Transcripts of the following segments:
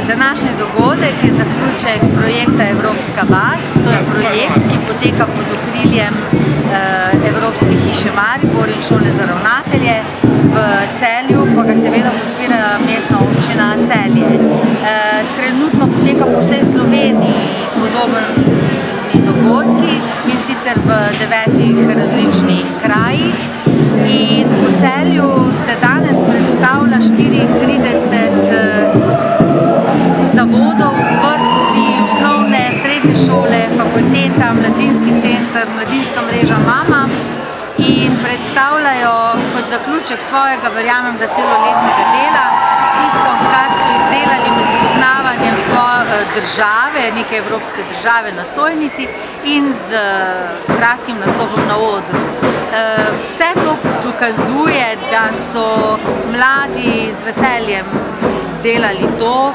Današnji dogodek je zaključek projekta Evropska vas. To je projekt, ki poteka pod okriljem Evropske hiše Maribor in šole za ravnatelje. V Celju pa ga seveda podpira mestna občina Celje. Trenutno poteka po vsej Sloveniji podobni dogodki, in sicer v 9 različnih krajih. In v Celju se danes predstavlja 34 zavodov, vrtci, osnovne, srednje šole, fakulteta, mladinski center, mladinska mreža Mama, in predstavljajo kot zaključek svojega, verjamem, da celoletnega dela, tisto, kar so izdelali med spoznavanjem svoje države, neke evropske države na stojnici in z kratkim nastopom na odru. Vse to dokazuje, da so mladi z veseljem delali to,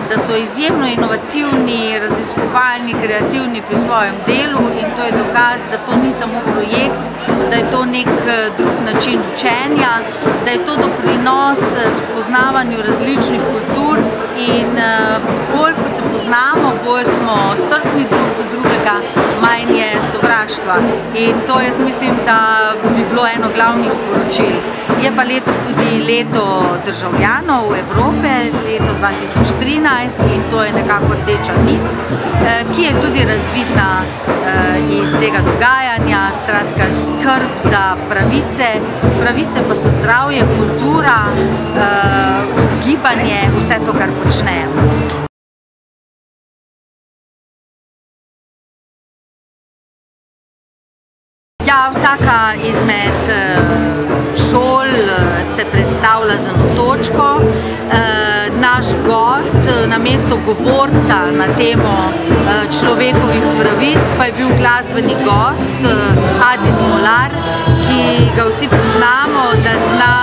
da so izjemno inovativni, raziskovalni, kreativni pri svojem delu, in to je dokaz, da to ni samo projekt, da je to nek drug način učenja, da je to doprinos k spoznavanju različnih kultur, in bolj kot se poznamo, bolj smo strpni drug do drugega, manj je sovraštva. In to jaz mislim, da bi bilo eno glavnih sporočil. Je pa letos tudi leto državljanov Evrope, leto 2013, in to je nekako rdeča nit, ki je tudi razvidna iz tega dogajanja, skratka skrb za pravice. Pravice pa so zdravje, kultura, gibanje, vse to, kar počnemo. Ja, vsaka izmed šol se predstavlja z eno točko. Naš gost namesto govorca na temo človekovih pravic pa je bil glasbeni gost Adi Smolar, ki ga vsi poznamo, da zna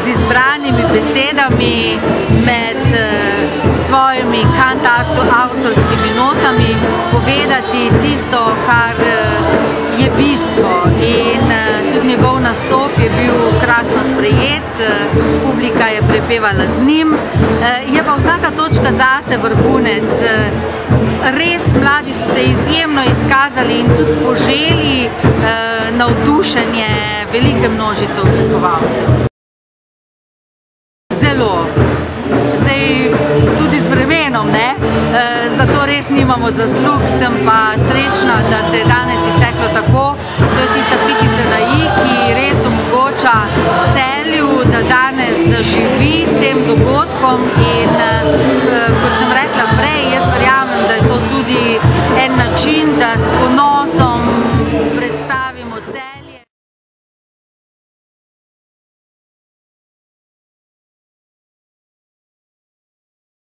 z izbranimi besedami med svojimi kantavtorskimi notami povedati tisto, kar je bistvo, in tudi njegov nastop je bil krasno sprejet, publika je prepevala z njim, je pa vsaka točka zase vrhunec. Res mladi so se izjemno izkazali in tudi poželi navdušenje velike množice obiskovalcev. Zelo. Zdaj tudi z vremenom, ne? Zato res nimamo zaslug, sem pa srečna, da se je danes izteklo tako. To je tista pikica na i, ki res omogoča Celju, da danes zaživi s tem dogodkom, in kot sem rekla prej, jaz verjamem, da je to tudi en način, da s ponosom